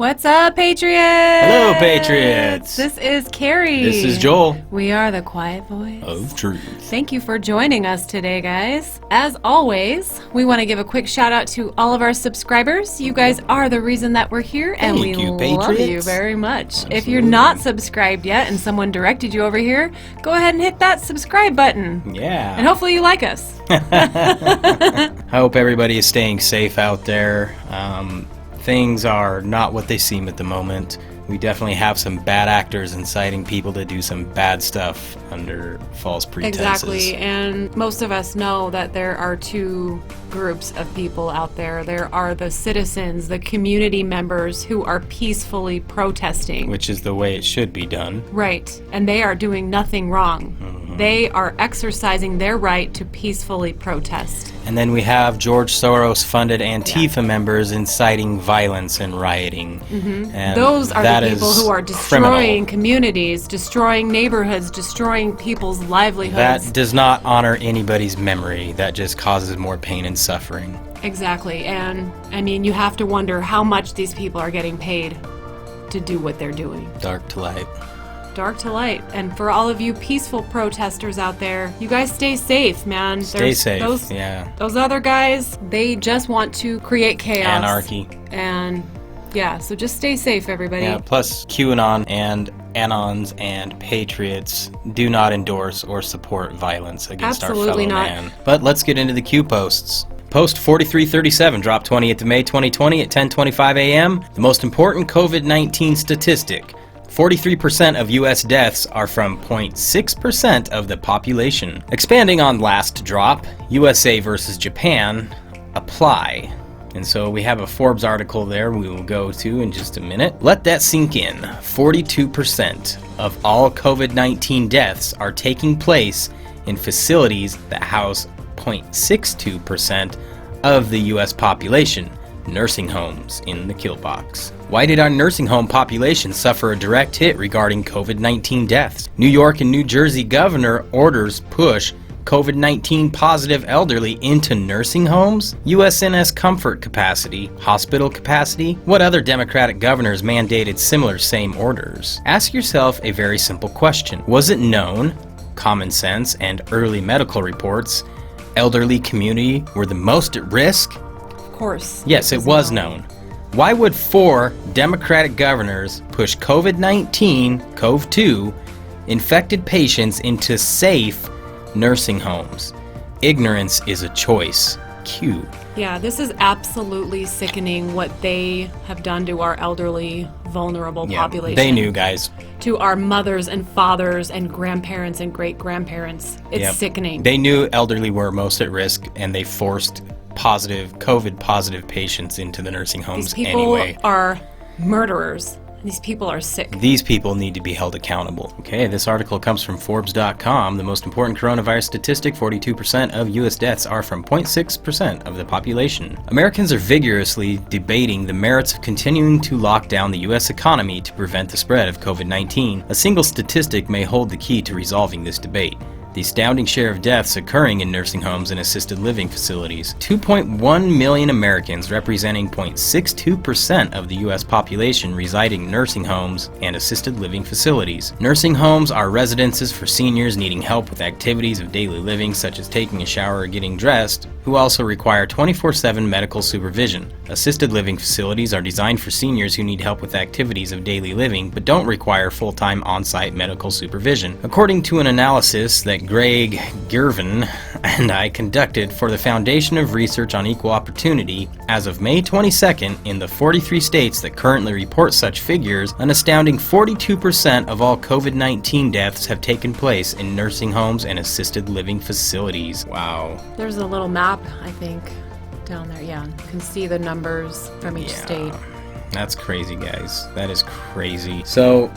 What's up, Patriots? Hello, Patriots. This is Carrie. This is Joel. We are the quiet voice Of truth. Thank you for joining us today, guys. As always, we want to give a quick shout out to all of our subscribers. You guys are the reason that we're here, and Thank we you, love Patriots. you very much. Absolutely. If you're not subscribed yet and someone directed you over here, go ahead and hit that subscribe button. Yeah. And hopefully you like us. I hope everybody is staying safe out there. Things are not what they seem at the moment. We definitely have some bad actors inciting people to do some bad stuff under false pretenses. Exactly, and most of us know that there are two groups of people out there. There are the citizens, the community members who are peacefully protesting. Which is the way it should be done. Right, and they are doing nothing wrong. Mm-hmm. They are exercising their right to peacefully protest. And then we have George Soros-funded Antifa members inciting violence and rioting. Mm-hmm. And those are that the people is who are destroying criminal. communities, destroying neighborhoods, destroying people's livelihoods. That does not honor anybody's memory. That just causes more pain and suffering. Exactly, and I mean, you have to wonder how much these people are getting paid to do what they're doing. Dark to light. Dark to light. And for all of you peaceful protesters out there, you guys stay safe, man. Stay safe, yeah. Those other guys, they just want to create chaos. Anarchy. And yeah, so just stay safe, everybody. Yeah, plus QAnon and Anons and Patriots do not endorse or support violence against Absolutely our fellow not. man. But let's get into the Q posts. Post 4337 dropped 20th of May 2020 at 10:25 a.m. The most important COVID-19 statistic. 43% of U.S. deaths are from 0.6% of the population. Expanding on last drop, USA versus Japan apply. And so we have a Forbes article there we will go to in just a minute. Let that sink in. 42% of all COVID-19 deaths are taking place in facilities that house 0.62% of the U.S. population, nursing homes in the kill box. Why did our nursing home population suffer a direct hit regarding COVID-19 deaths? New York and New Jersey governor orders push COVID-19 positive elderly into nursing homes? USNS comfort capacity, hospital capacity? What other Democratic governors mandated similar same orders? Ask yourself a very simple question. Was it known, common sense, and early medical reports, elderly community were the most at risk? Of course. Yes, it was known. Why would 4 Democratic governors push COVID-19, COV-2, infected patients into safe nursing homes? Ignorance is a choice. Q. Yeah, this is absolutely sickening what they have done to our elderly, vulnerable population. They knew, guys. To our mothers and fathers and grandparents and great-grandparents. It's sickening. They knew elderly were most at risk, and they forced COVID-positive patients into the nursing homes anyway. These people are murderers. These people are sick. These people need to be held accountable. Okay, this article comes from Forbes.com. The most important coronavirus statistic, 42% of U.S. deaths are from 0.6% of the population. Americans are vigorously debating the merits of continuing to lock down the U.S. economy to prevent the spread of COVID-19. A single statistic may hold the key to resolving this debate. The astounding share of deaths occurring in nursing homes and assisted living facilities. 2.1 million Americans, representing 0.62% of the U.S. population, residing in nursing homes and assisted living facilities. Nursing homes are residences for seniors needing help with activities of daily living, such as taking a shower or getting dressed, who also require 24/7 medical supervision. Assisted living facilities are designed for seniors who need help with activities of daily living, but don't require full-time on-site medical supervision. According to an analysis that Greg Girvan and I conducted for the Foundation of Research on Equal Opportunity, as of May 22nd, in the 43 states that currently report such figures, an astounding 42% of all COVID-19 deaths have taken place in nursing homes and assisted living facilities. Wow. There's a little map, I think, down there. Yeah, you can see the numbers from each state. That's crazy, guys. That is crazy. So,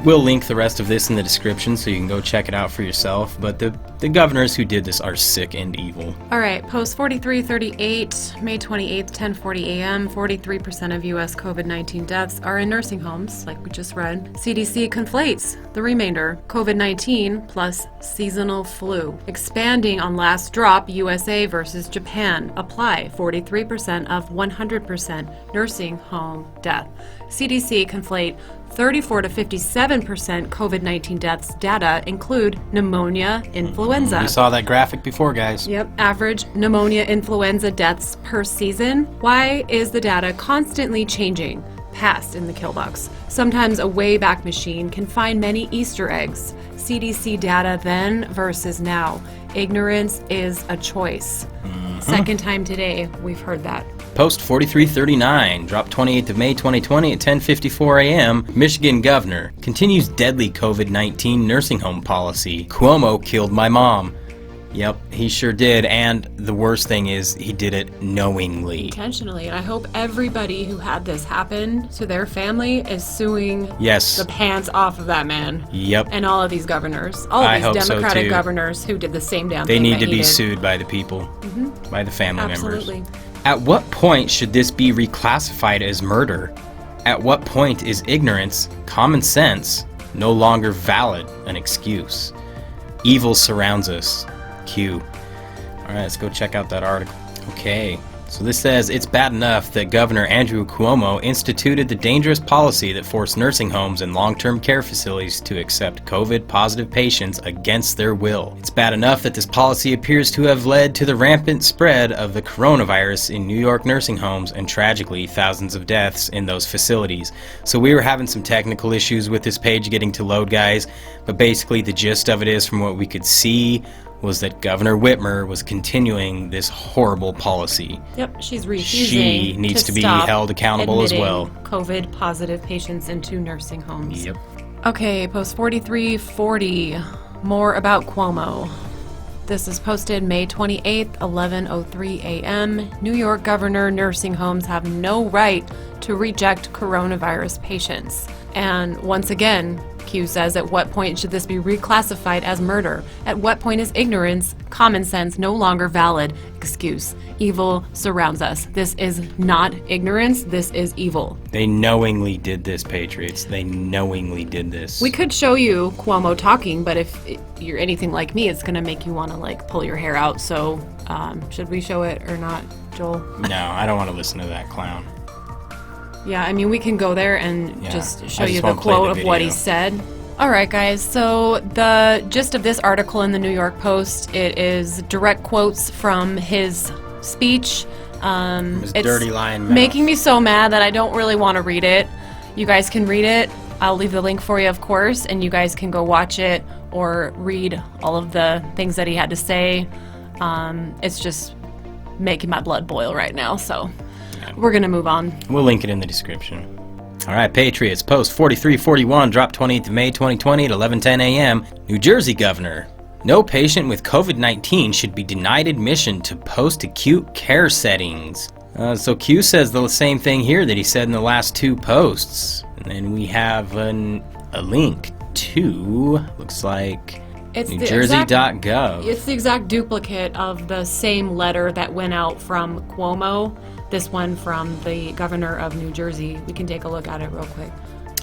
We'll link the rest of this in the description so you can go check it out for yourself, but the governors who did this are sick and evil. All right, post 4338, May 28th, 10:40 a.m. 43% of U.S. COVID-19 deaths are in nursing homes, like we just read. CDC conflates the remainder, COVID-19 plus seasonal flu. Expanding on last drop, USA versus Japan. Apply 43% of 100% nursing home death. CDC conflate 34 to 57% COVID-19 deaths data include pneumonia, influenza. We saw that graphic before, guys. Yep, average pneumonia influenza deaths per season. Why is the data constantly changing? Past in the kill box. Sometimes a wayback machine can find many Easter eggs. CDC data then versus now. Ignorance is a choice. Second time today we've heard that. Post 4339, dropped 28th of May 2020 at 10:54 a.m. Michigan governor continues deadly COVID-19 nursing home policy. Cuomo killed my mom. Yep, he sure did, and the worst thing is he did it knowingly. Intentionally, and I hope everybody who had this happen to their family is suing the pants off of that man. Yep. And all of these governors. All of these Democratic governors who did the same damn thing. They need to be sued by the people, by the family Absolutely. members. At what point should this be reclassified as murder? At what point is ignorance, common sense, no longer valid an excuse? Evil surrounds us. Q. Alright, let's go check out that article. Okay, so this says, it's bad enough that Governor Andrew Cuomo instituted the dangerous policy that forced nursing homes and long-term care facilities to accept COVID-positive patients against their will. It's bad enough that this policy appears to have led to the rampant spread of the coronavirus in New York nursing homes and tragically thousands of deaths in those facilities. So we were having some technical issues with this page getting to load, guys, but basically the gist of it is, from what we could see, was that Governor Whitmer was continuing this horrible policy. Yep, she's refusing. She needs to be held accountable as well. COVID positive patients into nursing homes. Yep. Okay, post 4340. More about Cuomo. This is posted May 28th, 11:03 a.m. New York governor, nursing homes have no right to reject coronavirus patients. And once again, Q says, at what point should this be reclassified as murder? At what point is ignorance, common sense no longer valid excuse? Evil surrounds us. This is not ignorance, this is evil. They knowingly did this, Patriots. They knowingly did this. We could show you Cuomo talking, but if you're anything like me, it's gonna make you wanna like pull your hair out. So should we show it or not, Joel? No, I don't want to listen to that clown. Yeah, I mean, we can go there and just show you the quote of what he said. All right, guys, so the gist of this article in the New York Post, it is direct quotes from his speech. His dirty lying mouth. Making me so mad that I don't really want to read it. You guys can read it. I'll leave the link for you, of course, and you guys can go watch it or read all of the things that he had to say. It's just making my blood boil right now, so we're going to move on. We'll link it in the description. All right, Patriots, post 4341, dropped 28th of May 2020 at 11:10 a.m. New Jersey governor. No patient with COVID-19 should be denied admission to post-acute care settings. So Q says the same thing here that he said in the last two posts. And then we have a link to, looks like, NewJersey.gov. It's the exact duplicate of the same letter that went out from Cuomo. This one from the governor of New Jersey. We can take a look at it real quick.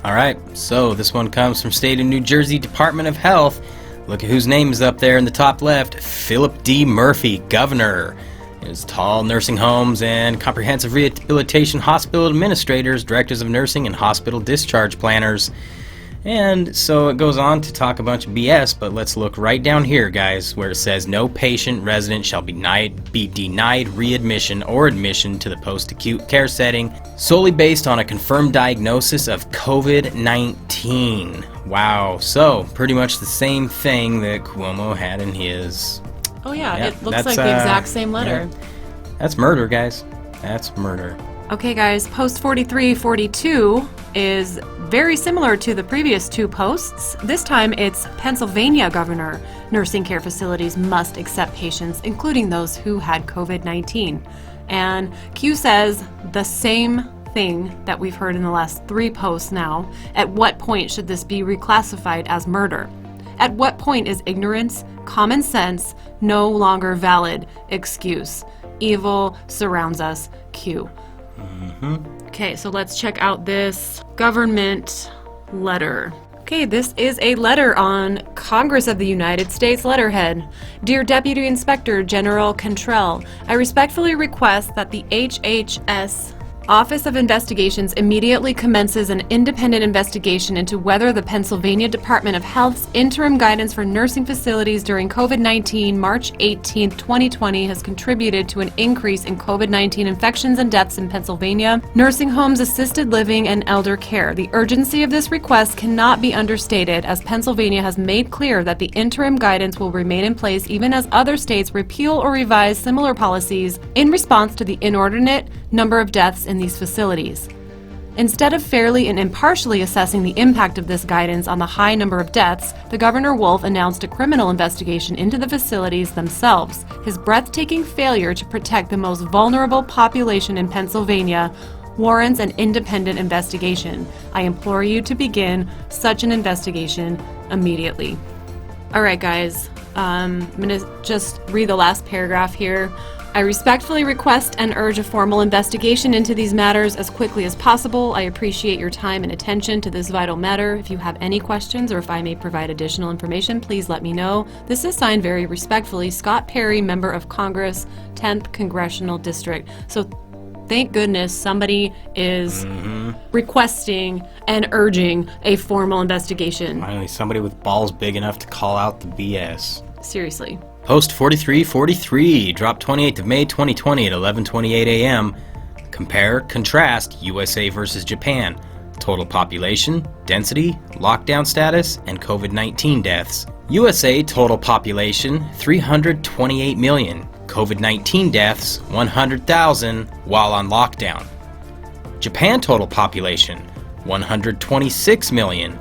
All right, so this one comes from State of New Jersey Department of Health. Look at whose name is up there in the top left. Philip D. Murphy, governor. His tall nursing homes and comprehensive rehabilitation hospital administrators, directors of nursing, and hospital discharge planners. And so it goes on to talk a bunch of BS, but let's look right down here, guys, where it says no patient resident shall be denied readmission or admission to the post-acute care setting solely based on a confirmed diagnosis of COVID-19. Wow, so pretty much the same thing that Cuomo had in his. Oh yeah, it looks like the exact same letter. Yeah. That's murder, guys. That's murder. Okay, guys, post 4342 is very similar to the previous two posts. This time it's Pennsylvania governor. Nursing care facilities must accept patients, including those who had COVID-19. And Q says the same thing that we've heard in the last 3 posts now. At what point should this be reclassified as murder? At what point is ignorance, common sense, no longer valid excuse? Evil surrounds us. Q. Okay, so let's check out this government letter. Okay, this is a letter on Congress of the United States letterhead. Dear Deputy Inspector General Cantrell, I respectfully request that the HHS Office of Investigations immediately commences an independent investigation into whether the Pennsylvania Department of Health's interim guidance for nursing facilities during COVID-19 March 18, 2020 has contributed to an increase in COVID-19 infections and deaths in Pennsylvania, nursing homes, assisted living, and elder care. The urgency of this request cannot be understated, as Pennsylvania has made clear that the interim guidance will remain in place even as other states repeal or revise similar policies in response to the inordinate number of deaths in these facilities. Instead of fairly and impartially assessing the impact of this guidance on the high number of deaths, the Governor Wolf announced a criminal investigation into the facilities themselves. His breathtaking failure to protect the most vulnerable population in Pennsylvania warrants an independent investigation. I implore you to begin such an investigation immediately. All right, guys, I'm gonna just read the last paragraph here. I respectfully request and urge a formal investigation into these matters as quickly as possible. I appreciate your time and attention to this vital matter. If you have any questions or if I may provide additional information, please let me know. This is signed very respectfully, Scott Perry, Member of Congress, 10th Congressional District. So thank goodness somebody is requesting and urging a formal investigation. Finally, somebody with balls big enough to call out the BS. Seriously. Post 4343, dropped 28th of May 2020 at 11:28 a.m. Compare, contrast USA versus Japan. Total population, density, lockdown status, and COVID-19 deaths. USA total population, 328 million. COVID-19 deaths, 100,000 while on lockdown. Japan total population, 126 million.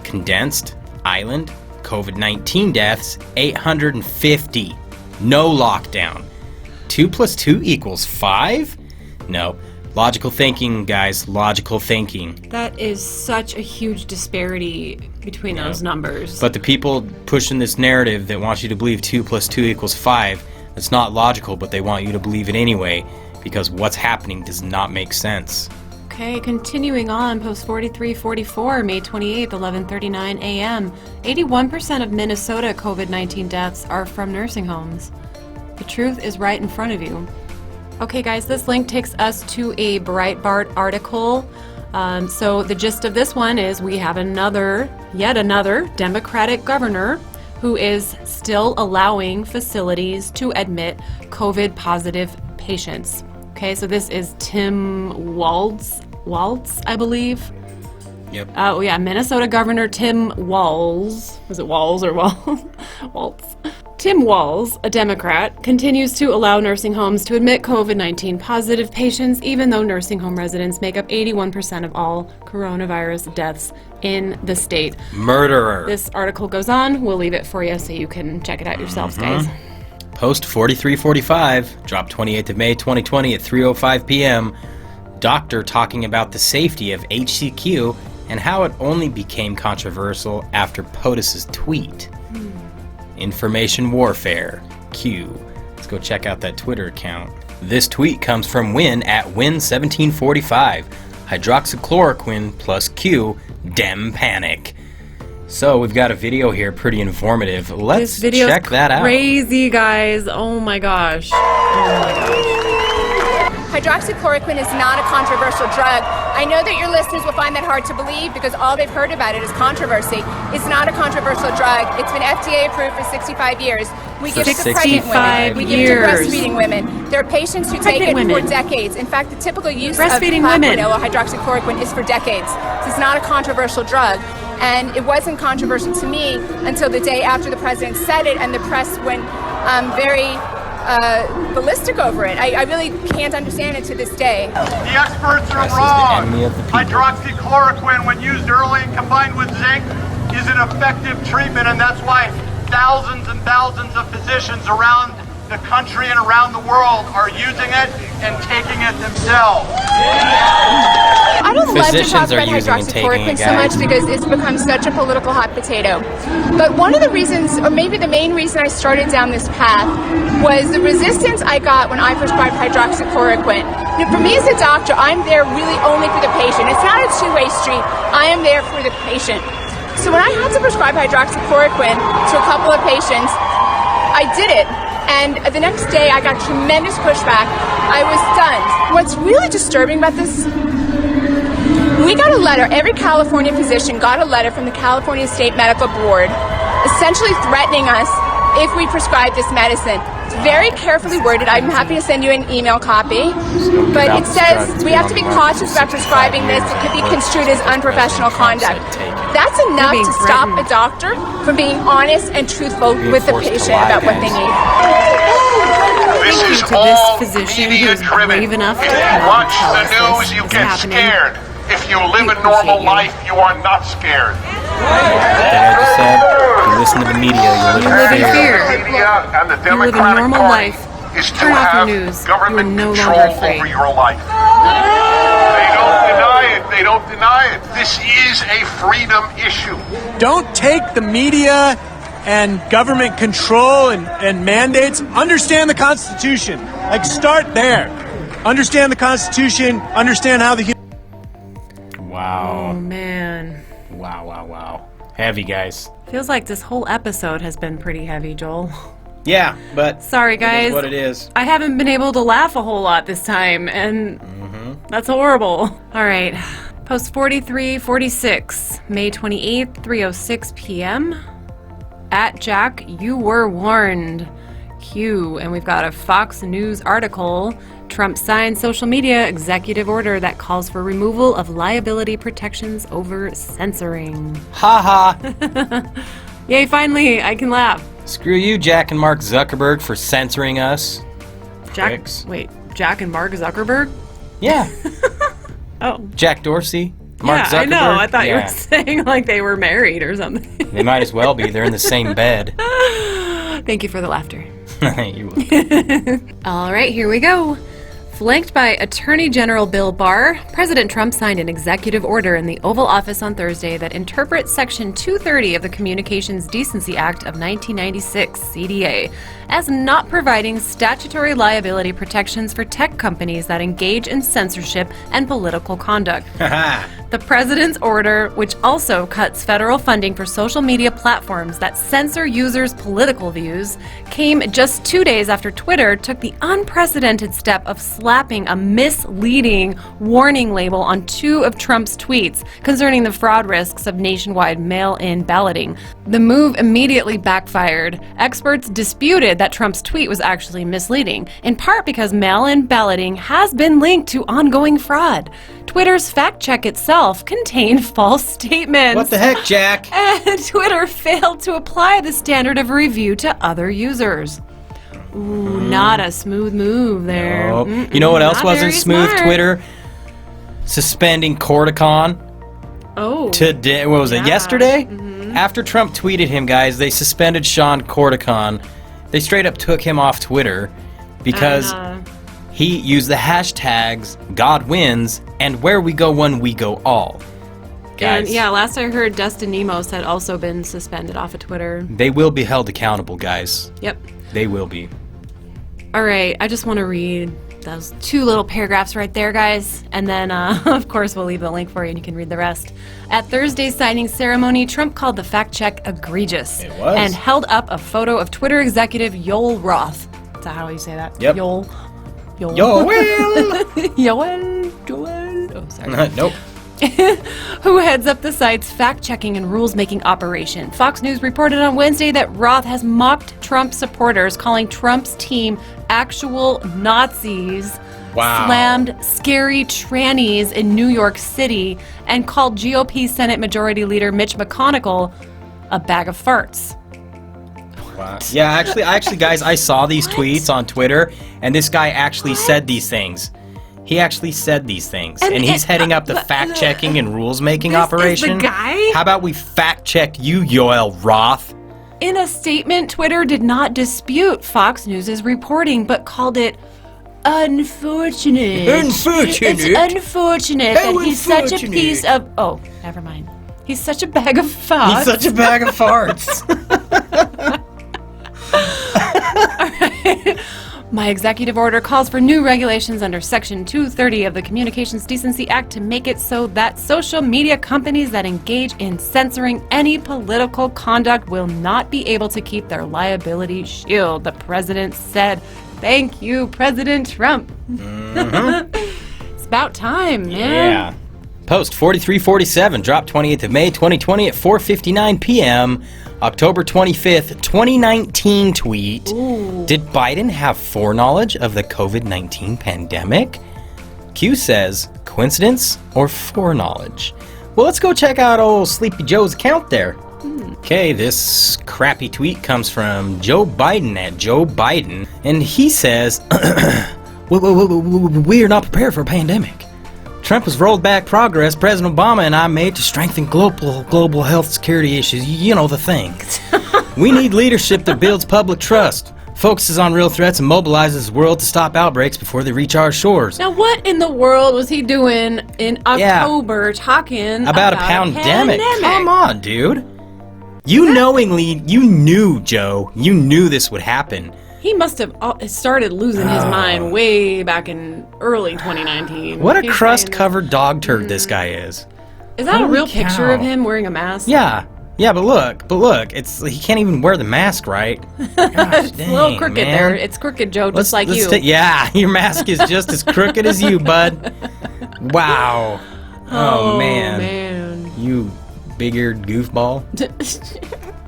Condensed, island, COVID-19 deaths, 850. No lockdown. 2 plus 2 equals 5? No. Logical thinking, guys. Logical thinking. That is such a huge disparity between those numbers. But the people pushing this narrative that wants you to believe 2 plus 2 equals 5, that's not logical, but they want you to believe it anyway, because what's happening does not make sense. Okay, continuing on, post 4344, May 28th, 11:39 a.m. 81% of Minnesota COVID-19 deaths are from nursing homes. The truth is right in front of you. Okay, guys, this link takes us to a Breitbart article. So the gist of this one is we have yet another Democratic governor who is still allowing facilities to admit COVID-positive patients. Okay, so this is Tim Walz, I believe. Yep. Oh yeah, Minnesota Governor Tim Walz. Was it Walz or Walz? Walz. Tim Walz, a Democrat, continues to allow nursing homes to admit COVID-19 positive patients, even though nursing home residents make up 81% of all coronavirus deaths in the state. Murderer. This article goes on. We'll leave it for you so you can check it out yourselves, guys. Post 4345, dropped 28th of May 2020 at 3:05 p.m. Doctor talking about the safety of HCQ and how it only became controversial after POTUS's tweet. Information warfare. Q. Let's go check out that Twitter account. This tweet comes from Win at Win1745. Hydroxychloroquine plus Q. Dem panic. So we've got a video here, pretty informative. Let's check that out. Crazy, guys. Oh my gosh. Oh my gosh. Hydroxychloroquine is not a controversial drug. I know that your listeners will find that hard to believe because all they've heard about it is controversy. It's not a controversial drug. It's been FDA approved for 65 years. We give it to pregnant women. We give it to breastfeeding women. There are patients who take it for decades. In fact, the typical use of vanilla hydroxychloroquine is for decades. This is not a controversial drug. And it wasn't controversial to me until the day after the president said it and the press went very ballistic over it. I really can't understand it to this day. The experts are wrong. Hydroxychloroquine, when used early and combined with zinc, is an effective treatment, and that's why thousands and thousands of physicians around the country and around the world are using it and taking it themselves. I don't love to talk Physicians are about using and taking hydroxychloroquine it, so much guys. because it's become such a political hot potato. But one of the reasons, or maybe the main reason I started down this path, was the resistance I got when I prescribed hydroxychloroquine. You know, for me as a doctor, I'm there really only for the patient. It's not a two-way street. I am there for the patient. So when I had to prescribe hydroxychloroquine to a couple of patients, I did it. And the next day, I got tremendous pushback. I was stunned. What's really disturbing about this, we got a letter, every California physician got a letter from the California State Medical Board essentially threatening us if we prescribe this medicine. It's very carefully worded. I'm happy to send you an email copy. But it says we have to be cautious about prescribing this. It could be construed as unprofessional conduct. That's enough to stop a doctor from being honest and truthful with the patient about what they need. This is to all this physician media who's driven. brave enough If to you watch tell the us news, this you is get happening. scared. If you live We a normal appreciate you. life, you are not scared. Like I just said, you listen to the media, you You live live in in fear. fear. Media and the You live a Democratic normal Party life. is to Turn off your have news. government You are no control longer afraid. over your life. They don't deny it. They don't deny it. This is a freedom issue. Don't take the media and government control and mandates. Understand the Constitution. Like, start there. Understand the Constitution. Understand how the Wow. Oh man. Wow, wow, wow. Heavy, guys. Feels like this whole episode has been pretty heavy, Joel. Yeah, but Sorry, it guys. is what it is. I haven't been able to laugh a whole lot this time, and that's horrible. All right. Post 4346, May 28th, 3:06 p.m. At Jack, you were warned. Q, and we've got a Fox News article. Trump signed social media executive order that calls for removal of liability protections over censoring. Ha ha. Yay, finally, I can laugh. Screw you, Jack and Mark Zuckerberg, for censoring us. Jack, Pricks. wait, Jack and Mark Zuckerberg? Yeah. Oh. Jack Dorsey, Mark Yeah, Zuckerberg. I know. I thought you Yeah. were saying like they were married or something. They might as well be. They're in the same bed. Thank you for the laughter. You will. All right, here we go. Flanked by Attorney General Bill Barr, President Trump signed an executive order in the Oval Office on Thursday that interprets Section 230 of the Communications Decency Act of 1996, CDA, as not providing statutory liability protections for tech companies that engage in censorship and political conduct. The president's order, which also cuts federal funding for social media platforms that censor users' political views, came just 2 days after Twitter took the unprecedented step of slapping a misleading warning label on 2 of Trump's tweets concerning the fraud risks of nationwide mail-in balloting. The move immediately backfired. Experts disputed that Trump's tweet was actually misleading, in part because mail-in balloting has been linked to ongoing fraud. Twitter's fact check itself contained false statements. What the heck, Jack? And Twitter failed to apply the standard of review to other users. Ooh, not a smooth move there. Oh. You know what else Not wasn't very smooth? smart. Twitter suspending Corticon Oh. today. What was it? Yeah. Yesterday? After Trump tweeted him, guys, they suspended Sean Corticon. They straight up took him off Twitter because he used the hashtags God wins and where we go one, we go all. Guys, And yeah, last I heard, Dustin Nemos had also been suspended off of Twitter. they will be held accountable, guys. Yep. They will be. All right, I just want to read those 2 little paragraphs right there, guys. And then, of course, we'll leave the link for you and you can read the rest. At Thursday's signing ceremony, Trump called the fact check egregious. It was. And held up a photo of Twitter executive Yoel Roth. Is that how you say that? Yep. Yoel. Yoel! Yoel. Oh, sorry. Nope. Who heads up the site's fact-checking and rules-making operation. Fox News reported on Wednesday that Roth has mocked Trump supporters, calling Trump's team actual Nazis, Wow. slammed scary trannies in New York City, and called GOP Senate Majority Leader Mitch McConnell a bag of farts. Wow. Yeah, actually, guys, I saw these tweets on Twitter, and this guy actually said these things. He actually said these things, and he's heading up the fact-checking and rules-making This is the operation. guy? How about we fact-check you, Yoel Roth? In a statement, Twitter did not dispute Fox News' reporting, but called it unfortunate. Unfortunate? It's unfortunate How that he's such a unfortunate. piece of... Oh, never mind. He's such a bag of farts. He's such a bag of farts. My executive order calls for new regulations under Section 230 of the Communications Decency Act to make it so that social media companies that engage in censoring any political conduct will not be able to keep their liability shield, the president said. Thank you, President Trump. It's about time, man. Yeah. Post 4347 dropped 28th of May 2020 at 4:59 p.m. October 25th, 2019 tweet. Ooh. Did Biden have foreknowledge of the COVID-19 pandemic? Q says, coincidence or foreknowledge? Well, let's go check out old Sleepy Joe's account there. Okay, this crappy tweet comes from Joe Biden at Joe Biden, and he says, we are not prepared for a pandemic. Trump has rolled back progress President Obama and I made to strengthen global health security issues. You know the thing. We need leadership that builds public trust, focuses on real threats, and mobilizes the world to stop outbreaks before they reach our shores. Now, what in the world was he doing in October talking About a pandemic? Come on, dude. You knew, Joe, you knew this would happen. He must have started losing his mind way back in early 2019. What a He's crust-covered dog turd this guy is. Is that a Holy real picture cow. of him wearing a mask? Yeah, but look, he can't even wear the mask right. Gosh, It's a little crooked man. there. It's crooked, Joe, just like you. Yeah, your mask is just as crooked as you, bud. Wow. Oh, man. You big-eared goofball.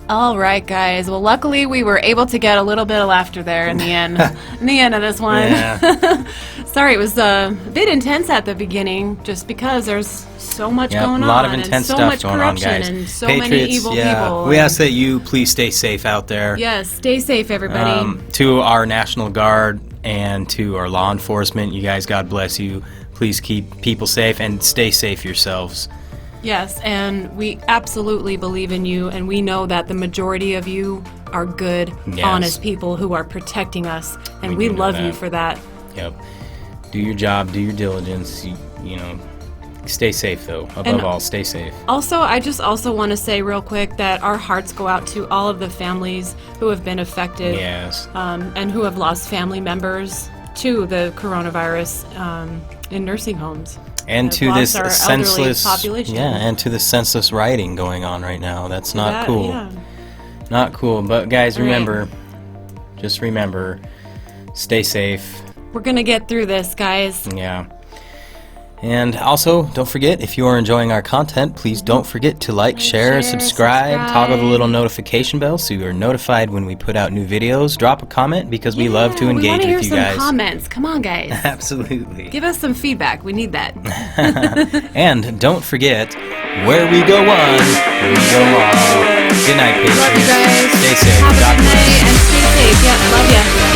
All right, guys. Well, luckily we were able to get a little bit of laughter there in the end. In the end of this one. Yeah. Sorry, it was a bit intense at the beginning, just because there's so much going on. A lot of intense and so stuff much going on, corruption guys. and so Patriots, many evil people. We and- ask that you please stay safe out there. Yes, stay safe, everybody. To our National Guard and to our law enforcement, you guys, God bless you. Please keep people safe and stay safe yourselves. Yes, and we absolutely believe in you, and we know that the majority of you are good, Yes. honest people who are protecting us, and We we do know love you that. for that. Yep. Do your job, do your diligence. You know, stay safe though. Above all, stay safe. Also, I just also want to say real quick that our hearts go out to all of the families who have been affected Yes. and who have lost family members to the coronavirus in nursing homes. And Have to lost this our elderly senseless population. and to the senseless rioting going on right now. That's not That- cool. yeah. Not cool. But guys, All right. remember, just remember, stay safe. We're going to get through this, guys. Yeah. And also, don't forget, if you are enjoying our content, please don't forget to like, share, subscribe, toggle the little notification bell so you are notified when we put out new videos. Drop a comment because we love to we engage wanna hear with you some guys. comments. Come on, guys. Absolutely. Give us some feedback. We need that. And don't forget, where we go on, we go on. Good night, Patriots. Love you guys. Stay safe. Have a God good bless. night and stay safe. Yeah, love ya.